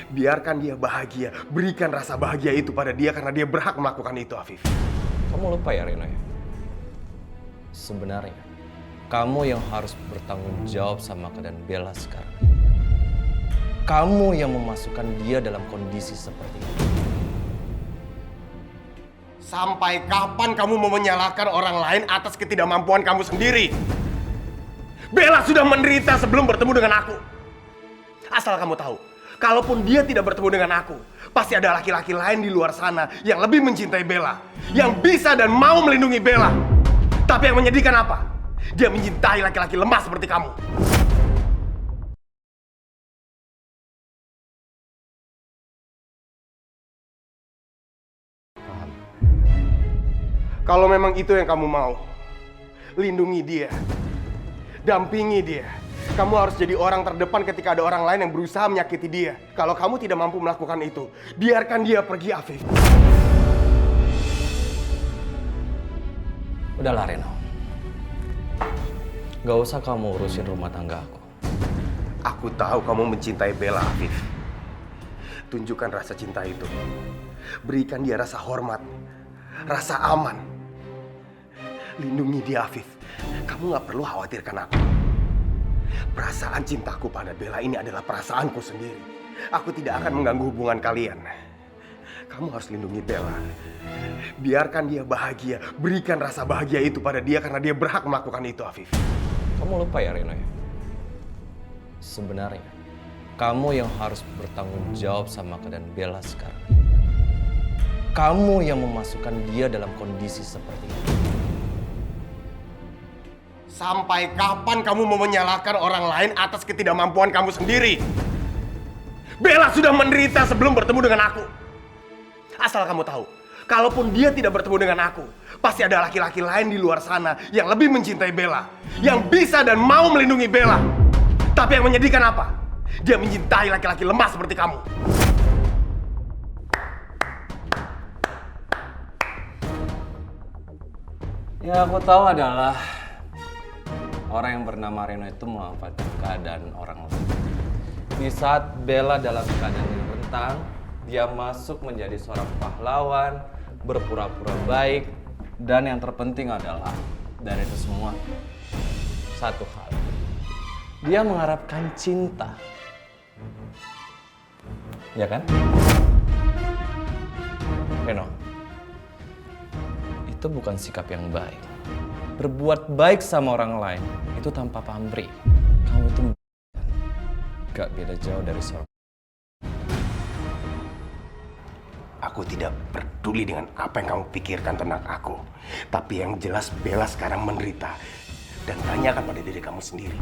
Biarkan dia bahagia. Berikan rasa bahagia itu pada dia karena dia berhak melakukan itu, Afif. Kamu lupa ya, Reno ya? Sebenarnya, kamu yang harus bertanggung jawab sama keadaan Bella sekarang. Kamu yang memasukkan dia dalam kondisi seperti ini. Sampai kapan kamu mau menyalahkan orang lain atas ketidakmampuan kamu sendiri? Bella sudah menderita sebelum bertemu dengan aku. Asal kamu tahu, kalaupun dia tidak bertemu dengan aku, pasti ada laki-laki lain di luar sana yang lebih mencintai Bella, yang bisa dan mau melindungi Bella. Tapi yang menyedihkan apa? Dia mencintai laki-laki lemah seperti kamu. Paham? Kalau memang itu yang kamu mau, lindungi dia, dampingi dia. Kamu harus jadi orang terdepan ketika ada orang lain yang berusaha menyakiti dia. Kalau kamu tidak mampu melakukan itu, biarkan dia pergi, Afif. Udahlah, Reno. Gak usah kamu urusin rumah tangga aku. Aku tahu kamu mencintai Bella, Afif. Tunjukkan rasa cinta itu. Berikan dia rasa hormat, rasa aman. Lindungi dia, Afif. Kamu gak perlu khawatirkan aku. Perasaan cintaku pada Bella ini adalah perasaanku sendiri. Aku tidak akan mengganggu hubungan kalian. Kamu harus lindungi Bella. Biarkan dia bahagia. Berikan rasa bahagia itu pada dia karena dia berhak melakukan itu, Afif. Kamu lupa ya, Reno ya? Sebenarnya, kamu yang harus bertanggung jawab sama keadaan Bella sekarang. Kamu yang memasukkan dia dalam kondisi seperti ini. Sampai kapan kamu mau menyalahkan orang lain atas ketidakmampuan kamu sendiri? Bella sudah menderita sebelum bertemu dengan aku. Asal kamu tahu, kalaupun dia tidak bertemu dengan aku, pasti ada laki-laki lain di luar sana yang lebih mencintai Bella, yang bisa dan mau melindungi Bella. Tapi yang menyedihkan apa? Dia mencintai laki-laki lemah seperti kamu. Ya, aku tahu adalah orang yang bernama Reno itu memanfaatkan keadaan orang lain. Di saat Bella dalam keadaan yang rentan, dia masuk menjadi seorang pahlawan, berpura-pura baik, dan yang terpenting adalah dari itu semua, satu hal. Dia mengharapkan cinta. Ya kan? Reno, itu bukan sikap yang baik. Berbuat baik sama orang lain itu tanpa pamrih. Kamu itu gak beda jauh dari seorang. Aku tidak peduli dengan apa yang kamu pikirkan tentang aku. Tapi yang jelas Bella sekarang menderita. Dan tanyakan pada diri kamu sendiri.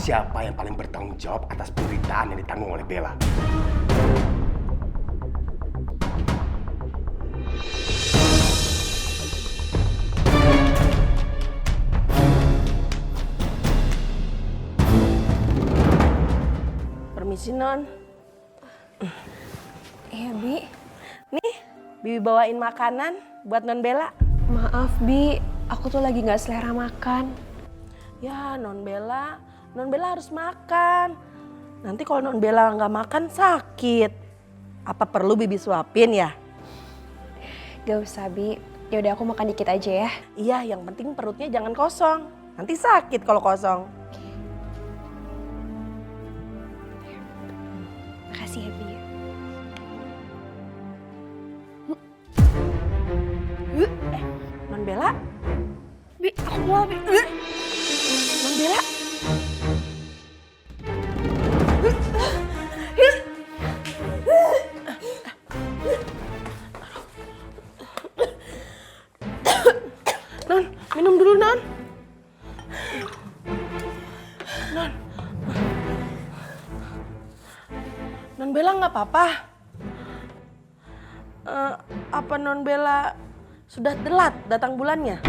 Siapa yang paling bertanggung jawab atas penderitaan yang ditanggung oleh Bella? Permisi, Non. Iya, Bi. Nih, Bibi bawain makanan buat Non Bella. Maaf, Bi. Aku tuh lagi gak selera makan. Ya, Non Bella harus makan. Nanti kalau Non Bella nggak makan sakit. Apa perlu Bibi suapin ya? Gak usah, Bi. Yaudah, aku makan dikit aja ya. Iya, yang penting perutnya jangan kosong. Nanti sakit kalau kosong. Makasih ya, Bi. Non Bella? Bi, aku mau, Bi. Non Bella? Non, minum dulu, Non. Non. Non Bella nggak apa-apa? Apa Non Bella sudah telat datang bulannya?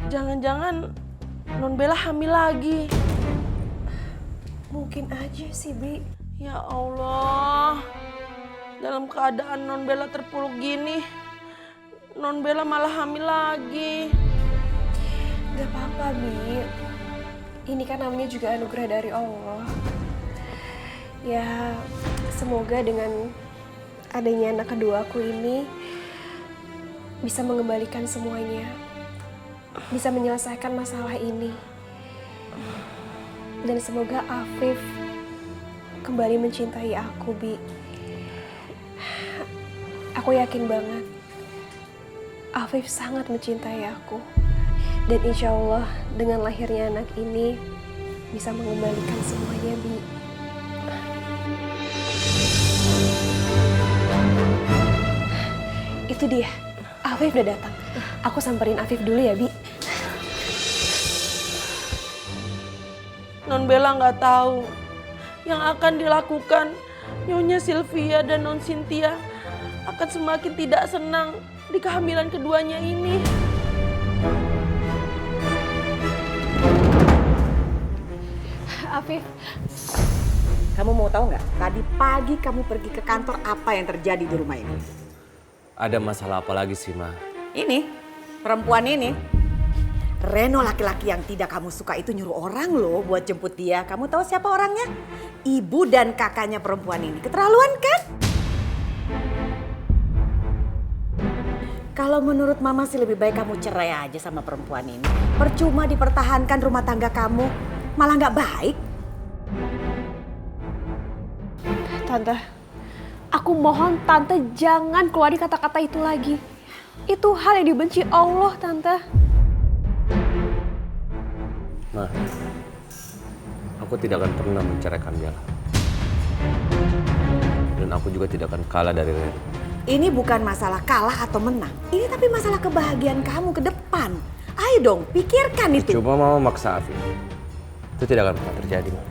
Jangan-jangan Non Bella hamil lagi. Mungkin aja sih, Bi. Ya Allah, dalam keadaan Non Bella terpuruk gini, Non Bella malah hamil lagi. Gak apa-apa, Bi. Ini kan namanya juga anugerah dari Allah. Ya, semoga dengan adanya anak kedua aku ini bisa mengembalikan semuanya. Bisa menyelesaikan masalah ini. Dan semoga Afif kembali mencintai aku, Bi. Aku yakin banget Afif sangat mencintai aku. Dan insya Allah dengan lahirnya anak ini bisa mengembalikan semuanya, Bi. Itu dia, Afif udah datang. Aku samperin Afif dulu ya, Bi. Non Bella nggak tahu yang akan dilakukan Nyonya Sylvia dan Non Cynthia akan semakin tidak senang di kehamilan keduanya ini. Afif, Kamu mau tahu nggak? Tadi pagi kamu pergi ke kantor, apa yang terjadi di rumah ini? Ada masalah apa lagi sih, Ma? Ini, perempuan ini. Reno laki-laki yang tidak kamu suka itu nyuruh orang loh buat jemput dia. Kamu tahu siapa orangnya? Ibu dan kakaknya perempuan ini. Keterlaluan kan? Kalau menurut mama sih lebih baik kamu cerai aja sama perempuan ini. Percuma dipertahankan rumah tangga kamu, malah nggak baik. Tante, aku mohon Tante jangan keluarin kata-kata itu lagi. Itu hal yang dibenci Allah, Tante. Ma, aku tidak akan pernah menceraikan Bella. Dan aku juga tidak akan kalah dari Reno. Ini bukan masalah kalah atau menang. Ini tapi masalah kebahagiaan kamu ke depan. Ayo dong, pikirkan itu. Coba Mama maksa Afif. Itu tidak akan pernah terjadi, Ma.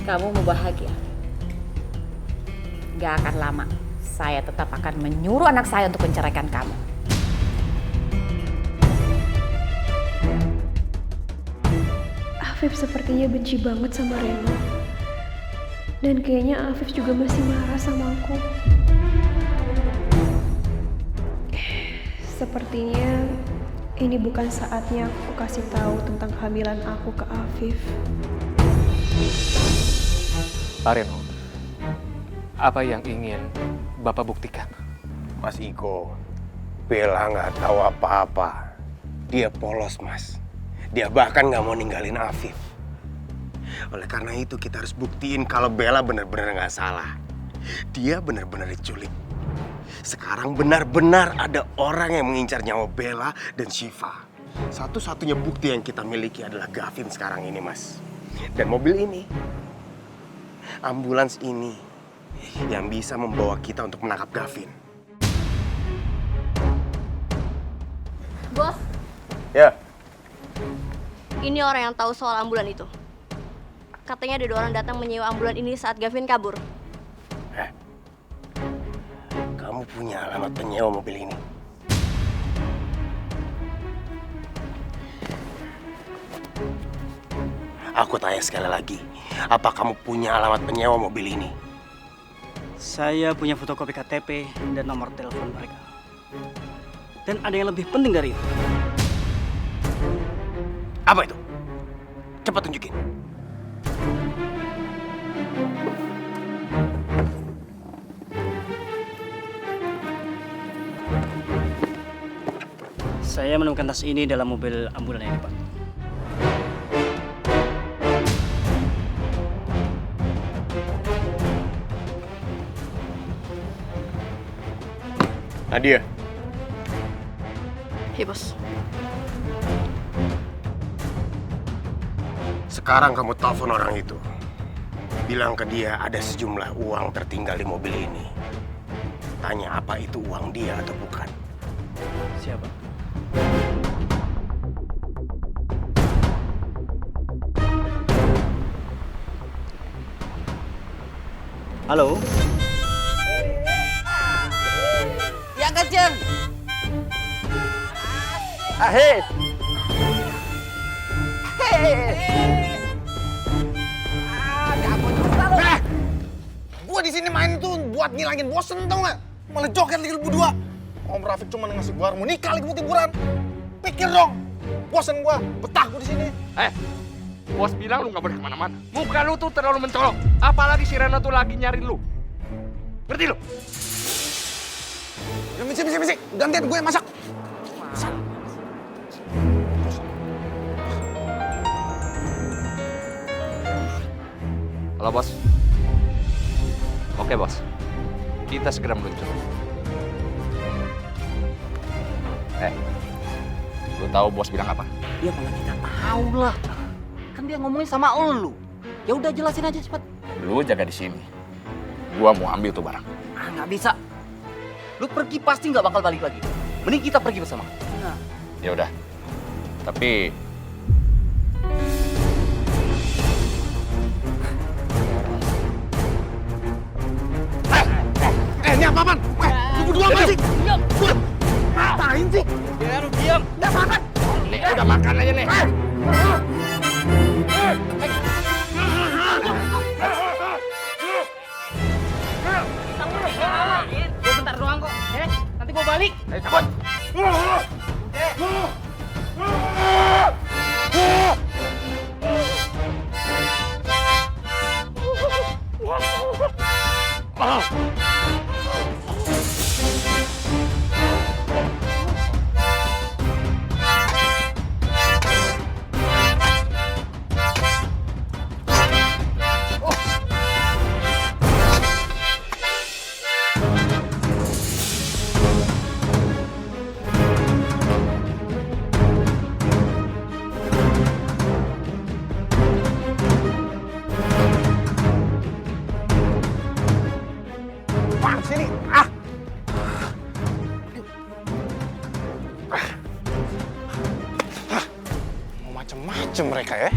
Kamu mau bahagia? Gak akan lama. Saya tetap akan menyuruh anak saya untuk menceraikan kamu. Afif sepertinya benci banget sama Reno. Dan kayaknya Afif juga masih marah sama aku. Sepertinya ini bukan saatnya aku kasih tahu tentang kehamilan aku ke Afif. Pak Reno, apa yang ingin Bapak buktikan? Mas Iko, Bella nggak tahu apa-apa. Dia polos, Mas. Dia bahkan nggak mau ninggalin Afif. Oleh karena itu kita harus buktiin kalau Bella benar-benar nggak salah. Dia benar-benar diculik. Sekarang benar-benar ada orang yang mengincar nyawa Bella dan Syifa. Satu-satunya bukti yang kita miliki adalah Gavin sekarang ini, Mas. Dan mobil ini, ambulans ini yang bisa membawa kita untuk menangkap Gavin. Bos, Ya, ini orang yang tahu soal ambulan itu. Katanya ada 2 orang datang menyewa ambulan ini saat Gavin kabur. kamu punya alamat penyewa mobil ini. Aku tanya sekali lagi, apa kamu punya alamat penyewa mobil ini? Saya punya fotokopi KTP dan nomor telepon mereka. Dan ada yang lebih penting dari itu. Apa itu? Cepat tunjukin. Saya menemukan tas ini dalam mobil ambulan ini, Pak. Nadia. Hei bos, Sekarang kamu telepon orang itu. Bilang ke dia ada sejumlah uang tertinggal di mobil ini. Tanya apa itu uang dia atau bukan. Siapa? Halo? Ya kecil. Hei! Gua di sini main tuh buat ngilangin bosen tau nggak? Malah joget lagi lu berdua. Om Rafiq cuma ngasih gua harmonika lagi buat hiburan. Pikir dong, bosen gua, betah gua di sini. Bos bilang lu nggak boleh kemana-mana. Muka lu tuh terlalu mencolok. Apalagi si Reno tuh lagi nyariin lu. Ngerti lu? Ya misi. Gantian gue yang masak. Halo bos. Oke bos. Kita segera meluncur. Lu tahu bos bilang apa? Ya mana kita tahu lah. Kan dia ngomongin sama lu. Ya udah jelasin aja cepat. Lu jaga di sini. Gua mau ambil tuh barang. Nggak bisa. Lu pergi pasti nggak bakal balik lagi. Mending kita pergi bersama. Nah. Ya udah. Tapi Ini apaan? Lu berdua apa sih? Diam. Ngapain sih? ya lu diam. Udah makan. Nih udah makan aja nih. Gue bentar doang kok. Nanti gue balik. Cabut. Apaan sih ini? Mau macem-macem mereka ya?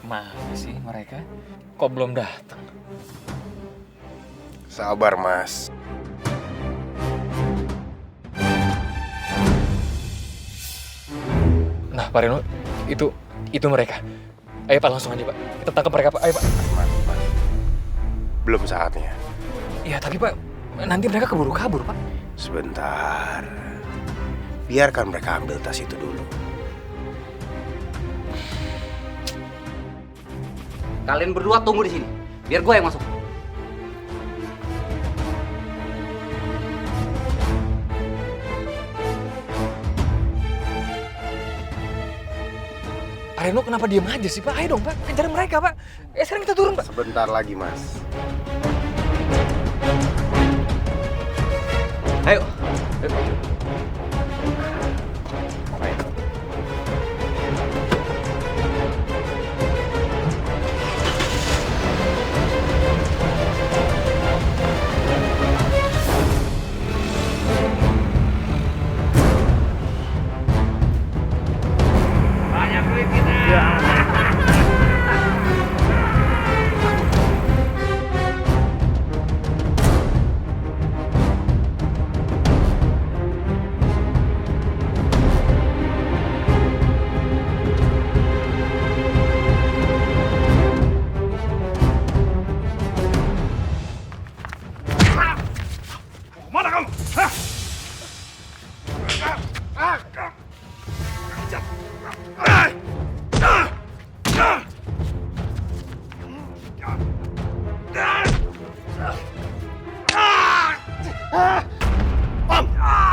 Mana sih mereka? Kok belum datang? Sabar, Mas. Nah, Pak Reno, itu mereka. Ayo Pak, langsung aja Pak. Kita tangkap mereka Pak. Ayo Pak. Mas. Belum saatnya. Ya tapi Pak, nanti mereka keburu kabur Pak. Sebentar. Biarkan mereka ambil tas itu dulu. Kalian berdua tunggu di sini. Biar gue yang masuk. Pak Reno kenapa diem aja sih Pak? Ayo dong Pak, kejar mereka Pak. Sekarang kita turun Pak. Sebentar lagi, Mas. Ayo.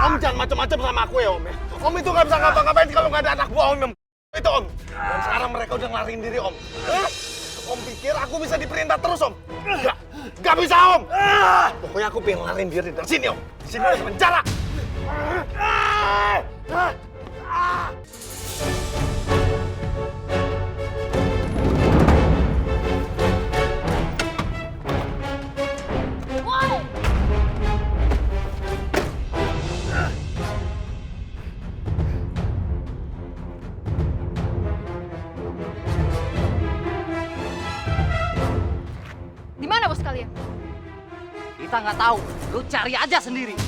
Om jangan macam-macam sama aku ya Om ya. Om itu nggak bisa ngapa-ngapain kalau nggak ada anak buah Om. Itu Om. Dan sekarang mereka udah ngelarin diri Om. Om pikir aku bisa diperintah terus Om? Nggak bisa Om. Pokoknya aku pengen ngelarin diri dari sini Om. Di sini ada penjara. Di mana bos kalian? Kita nggak tahu. Lu cari aja sendiri.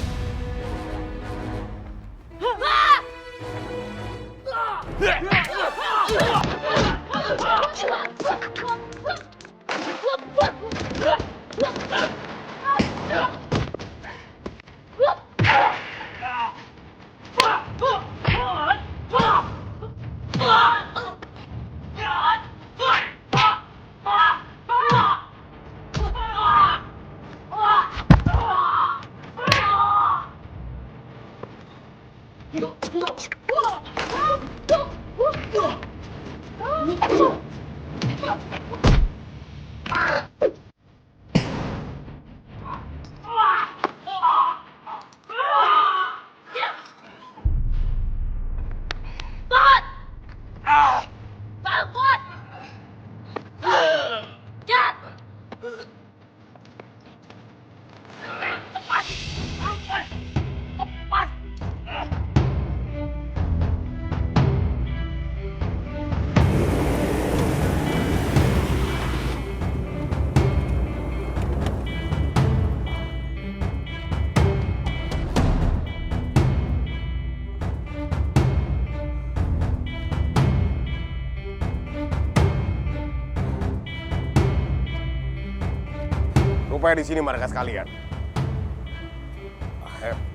Rupanya di sini mereka sekalian. Ayo.